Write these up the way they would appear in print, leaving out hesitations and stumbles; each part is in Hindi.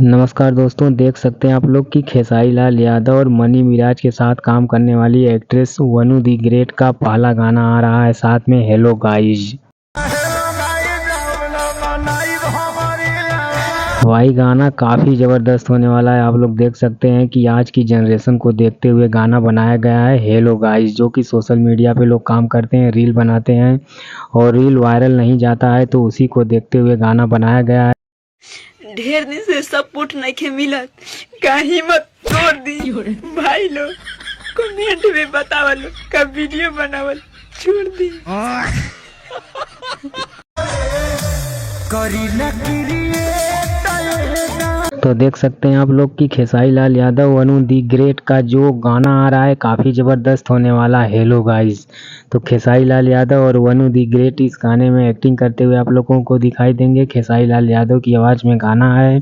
नमस्कार दोस्तों, देख सकते हैं आप लोग कि खेसारी लाल यादव और मनी मिराज के साथ काम करने वाली एक्ट्रेस वनु दी ग्रेट का पहला गाना आ रहा है, साथ में हेलो गाइज। भाई गाना काफ़ी ज़बरदस्त होने वाला है। आप लोग देख सकते हैं कि आज की जनरेशन को देखते हुए गाना बनाया गया है हेलो गाइज, जो कि सोशल मीडिया पे लोग काम करते हैं, रील बनाते हैं और रील वायरल नहीं जाता है तो उसी को देखते हुए गाना बनाया गया है। ढेर दिन से सपोर्ट नहीं मिलत, कहीं मत तोड़ दी भाई लोग। कमेंट में बतावल, कब वीडियो बनावल छोड़ दी। तो देख सकते हैं आप लोग कि खेसारी लाल यादव वनु दी ग्रेट का जो गाना आ रहा है काफ़ी ज़बरदस्त होने वाला है हेलो गाइस। तो खेसारी लाल यादव और वनु दी ग्रेट इस गाने में एक्टिंग करते हुए आप लोगों को दिखाई देंगे। खेसारी लाल यादव की आवाज़ में गाना है,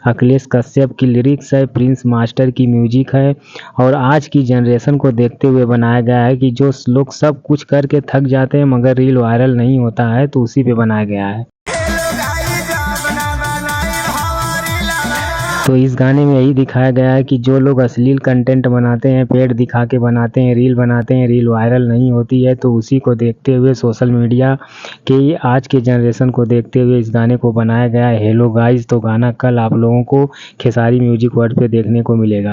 अखिलेश कश्यप की लिरिक्स है, प्रिंस मास्टर की म्यूजिक है और आज की जनरेशन को देखते हुए बनाया गया है कि जो लोग सब कुछ करके थक जाते हैं मगर रील वायरल नहीं होता है तो उसी पे बनाया गया है। तो इस गाने में यही दिखाया गया है कि जो लोग अश्लील कंटेंट बनाते हैं, पेट दिखा के बनाते हैं, रील बनाते हैं, रील वायरल नहीं होती है तो उसी को देखते हुए सोशल मीडिया के आज के जनरेशन को देखते हुए इस गाने को बनाया गया है हेलो गाइस। तो गाना कल आप लोगों को खेसारी म्यूजिक वर्ल्ड पे देखने को मिलेगा।